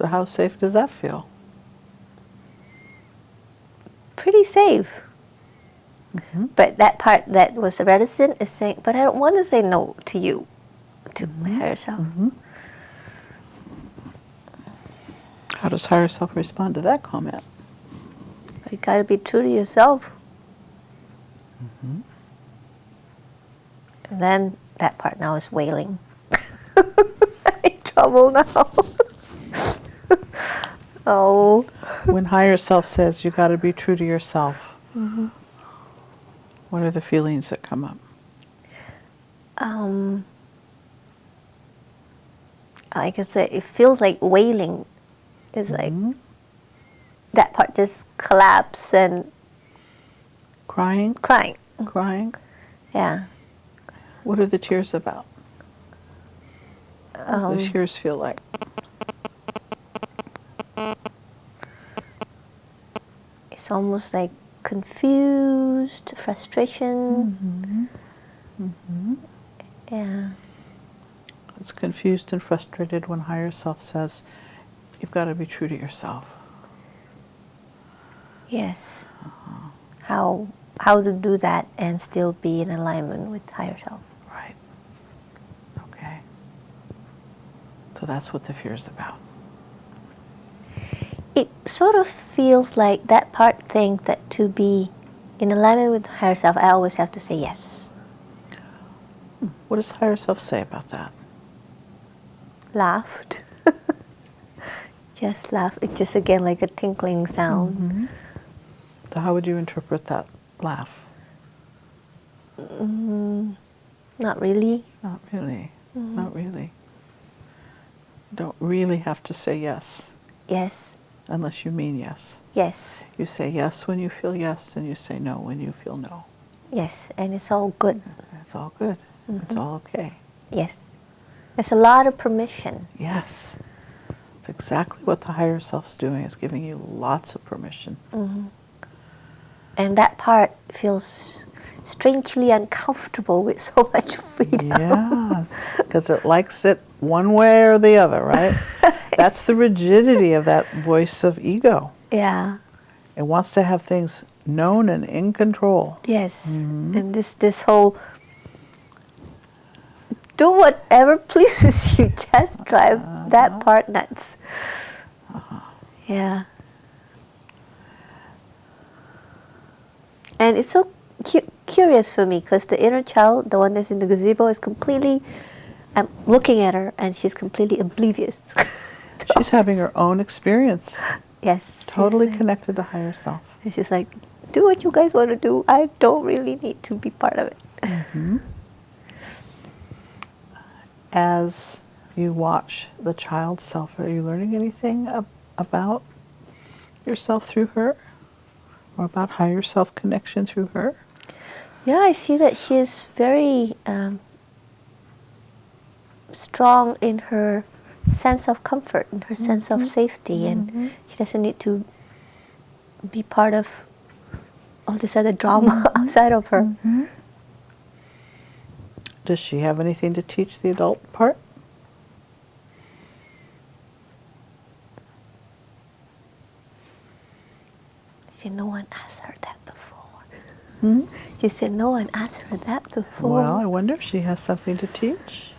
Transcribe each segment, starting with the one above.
So how safe does that feel? Pretty safe. Mm-hmm. But that part that was reticent is saying, but I don't want to say no to you, to my higher self. Mm-hmm. How does higher self respond to that comment? You got to be true to yourself. Mm-hmm. And then that part now is wailing. I'm in trouble now. Oh. When higher self says you got to be true to yourself, Mm-hmm. what are the feelings that come up? Like I said, it feels like wailing. It's like that part just collapse and Crying? crying. Crying? Yeah. What are the tears about? What do the tears feel like? It's almost like confused, frustration. Yeah. It's confused and frustrated when higher self says, you've got to be true to yourself. Yes. How to do that and still be in alignment with higher self. Right. Okay. So that's what the fear is about. It sort of feels like that part thinks that to be in alignment with higher self, I always have to say yes. What does higher self say about that? Laughed. Just laugh. It's just again like a tinkling sound. So how would you interpret that laugh? Not really. Not really. Not really. You don't really have to say yes Yes. unless you mean yes. Yes. You say yes when you feel yes, and you say no when you feel no. Yes. And it's all good. It's all good. It's all okay. Yes. There's a lot of permission. Yes. It's exactly what the higher self's doing, is giving you lots of permission. And that part feels strangely uncomfortable with so much freedom. Yeah, because it likes it one way or the other, right? That's the rigidity of that voice of ego. Yeah. It wants to have things known and in control. Yes. And this whole do whatever pleases you, just drive that part nuts. Yeah. And it's so curious for me because the inner child, the one that's in the gazebo, is completely, I'm looking at her and she's completely oblivious. She's having her own experience. Yes. Totally connected to higher self. And she's like, do what you guys want to do. I don't really need to be part of it. As you watch the child self, are you learning anything about yourself through her? Or about higher self connection through her? Yeah, I see that she is very strong in her sense of comfort and her sense of safety, and she doesn't need to be part of all this other drama outside of her. Does she have anything to teach the adult part? She said, no one asked her that before. She said, no one asked her that before. Well, I wonder if she has something to teach.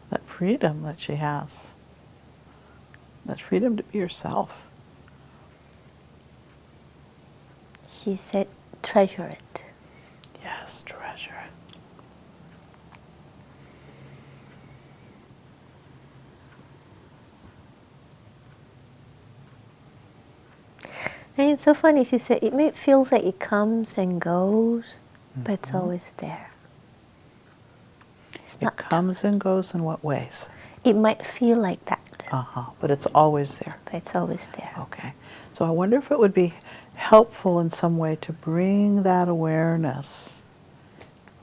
That freedom that she has. That freedom to be yourself. She said, treasure it. Yes, treasure it. And it's so funny, she said, it feels like it comes and goes, but it's always there. It's It comes and goes in what ways? It might feel like that. But it's always there. But it's always there. Okay. So I wonder if it would be helpful in some way to bring that awareness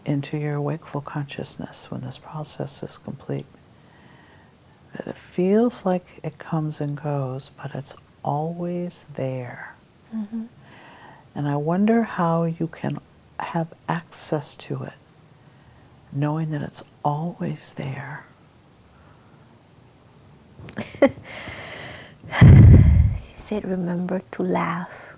into your wakeful consciousness when this process is complete. That it feels like it comes and goes, but it's always there. And I wonder how you can have access to it, knowing that it's always there. She said, remember to laugh.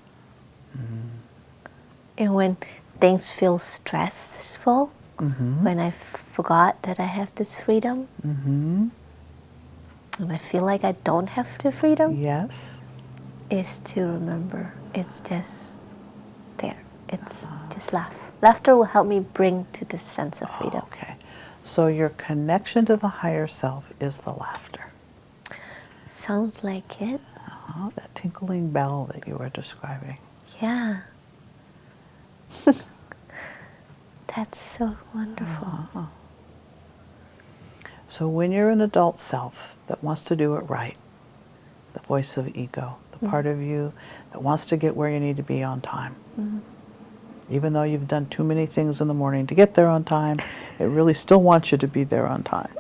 And when things feel stressful, when I forgot that I have this freedom, and I feel like I don't have the freedom, Yes. is to remember it's just there. It's just laugh. Laughter will help me bring to this sense of freedom. Okay. So your connection to the higher self is the laughter. Sounds like it. That tinkling bell that you were describing. Yeah. That's so wonderful. So when you're an adult self that wants to do it right, the voice of ego, the part of you that wants to get where you need to be on time, even though you've done too many things in the morning to get there on time, it really still wants you to be there on time.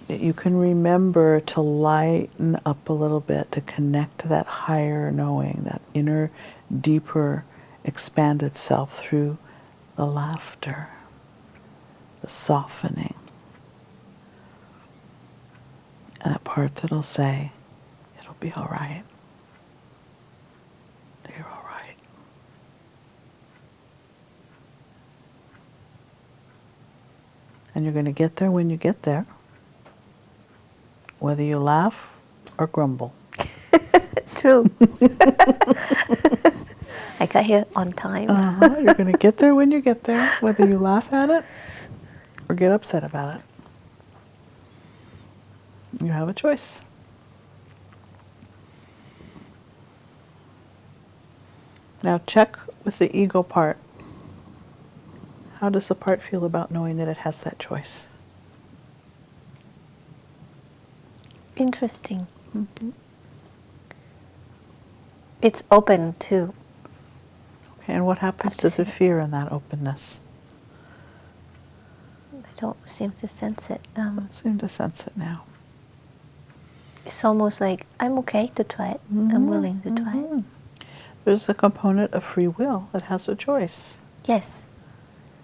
You can remember to lighten up a little bit, to connect to that higher knowing, that inner, deeper, expanded self through the laughter, the softening, and that part that'll say, it'll be all right. You're all right. And you're going to get there when you get there, whether you laugh or grumble. True. I got here on time. You're going to get there when you get there, whether you laugh at it or get upset about it. You have a choice. Now check with the ego part. How does the part feel about knowing that it has that choice? Interesting. It's open too. Okay, and what happens to the fear in that openness? I don't seem to sense it. I seem to sense it now. It's almost like I'm okay to try it. I'm willing to try it. There's a component of free will. It has a choice. Yes.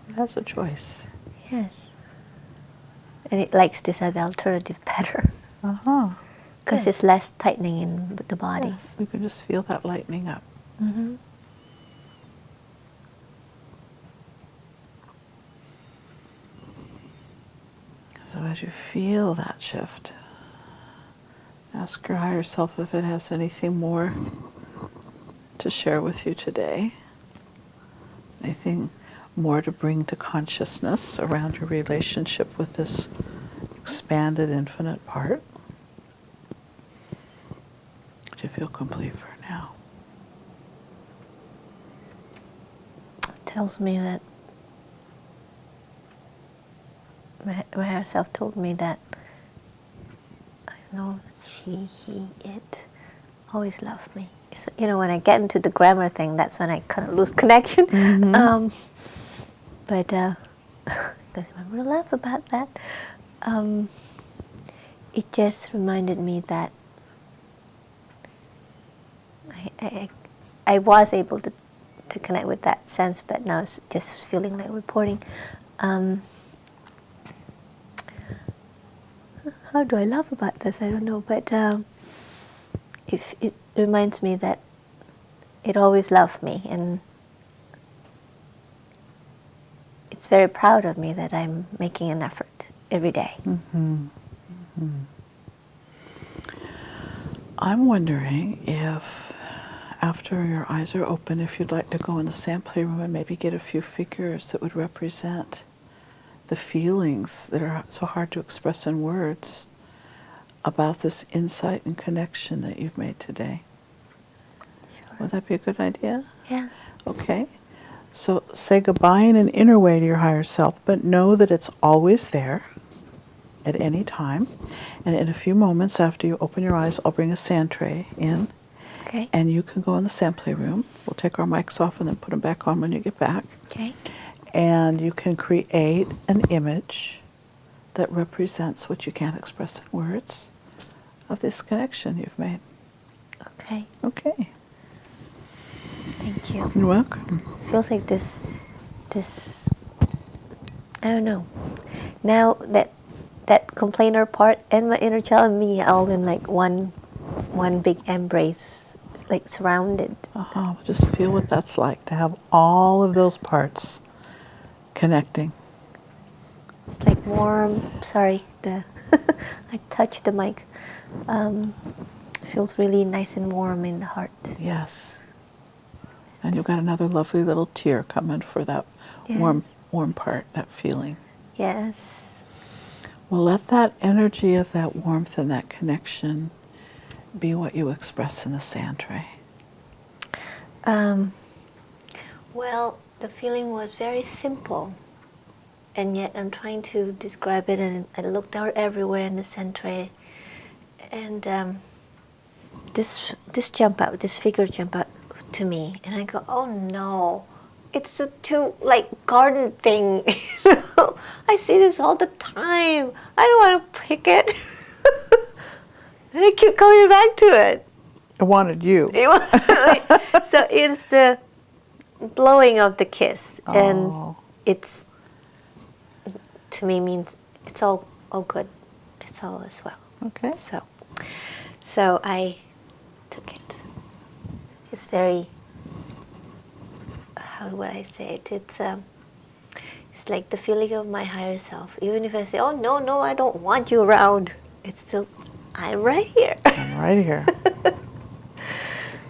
It has a choice. Yes. And it likes this other alternative better. Because it's less tightening in the body. Yes, you can just feel that lightening up. So as you feel that shift, ask your higher self if it has anything more to share with you today. Anything more to bring to consciousness around your relationship with this expanded infinite part. Do you feel complete for now? It tells me that my higher self told me that I know she, he, it always loved me. So, when I get into the grammar thing, that's when I kind of lose connection. But because I'm real laugh about that, it just reminded me that I was able to connect with that sense, but now it's just feeling like reporting. How do I laugh about this? I don't know, but if it reminds me that it always loved me, and it's very proud of me that I'm making an effort every day. I'm wondering if, after your eyes are open, if you'd like to go in the sand playroom and maybe get a few figures that would represent the feelings that are so hard to express in words about this insight and connection that you've made today. Sure. Would that be a good idea? Yeah. Okay. So say goodbye in an inner way to your higher self, but know that it's always there at any time. And in a few moments after you open your eyes, I'll bring a sand tray in. Okay. And you can go in the sand playroom. We'll take our mics off and then put them back on when you get back. Okay. And you can create an image that represents what you can't express in words of this connection you've made. Okay. Okay. Thank you. You're welcome. Feels like this. I don't know. Now that that complainer part and my inner child and me all in like one big embrace, like surrounded. Just feel what that's like to have all of those parts connecting. It's like warm. Sorry, I touched the mic. Feels really nice and warm in the heart. Yes. And you've got another lovely little tear coming for that Yes. warm part, that feeling. Yes. Well, let that energy of that warmth and that connection be what you express in the sand tray. Well, the feeling was very simple, and yet I'm trying to describe it, and I looked out everywhere in the sand tray, and this figure jumped out to me, and I go, oh no, it's a too like garden thing. I see this all the time. I don't want to pick it. And I keep coming back to it. I wanted you. So it's the blowing of the kiss, and it's, to me, means it's all good. It's all as well. Okay. So I took it. It's very, how would I say it? It's like the feeling of my higher self. Even if I say, oh no, I don't want you around, it's still, I'm right here. I'm right here.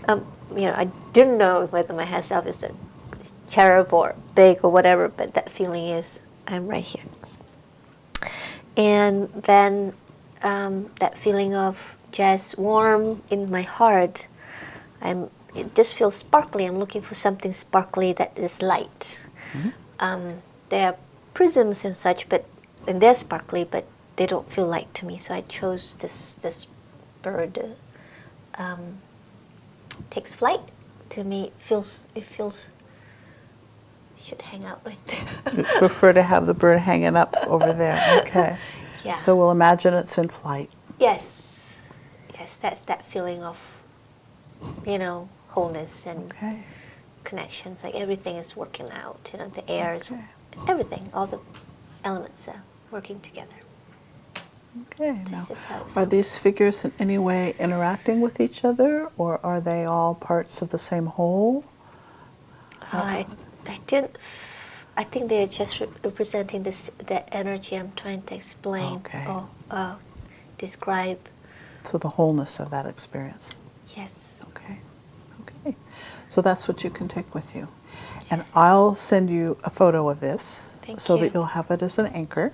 I didn't know whether my higher self is a cherub or big or whatever, but that feeling is, I'm right here. And then that feeling of just warm in my heart, it just feels sparkly. I'm looking for something sparkly that is light. Mm-hmm. There are prisms and such, and they're sparkly, but they don't feel light to me. So I chose this bird. Takes flight. To me, it feels. Should hang out right there. You prefer to have the bird hanging up over there. Okay. Yeah. So we'll imagine it's in flight. Yes, that's that feeling of, wholeness and connections. Like everything is working out. The air is everything. All the elements are working together. Okay. Now, This is how it are feels. these figures in any way interacting with each other, or are they all parts of the same whole? I didn't. I think they're just representing that energy I'm trying to explain. Okay. Or describe. So the wholeness of that experience. Yes. Okay. So that's what you can take with you. And I'll send you a photo of this so that you'll have it as an anchor.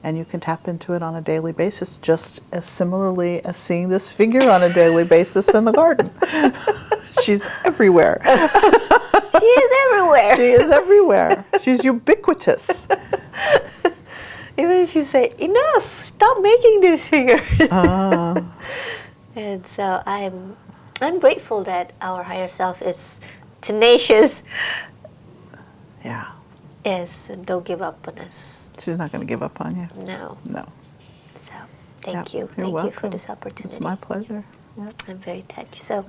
And you can tap into it on a daily basis, just as similarly as seeing this figure on a daily basis in the garden. She's everywhere. She is everywhere. She is everywhere. She's ubiquitous. Even if you say, enough, stop making these figures. And so I'm grateful that our higher self is tenacious. Yeah. Yes, and don't give up on us. She's not going to give up on you. No. No. So thank you. You're Thank welcome. you for this opportunity. It's my pleasure. I'm very touched. So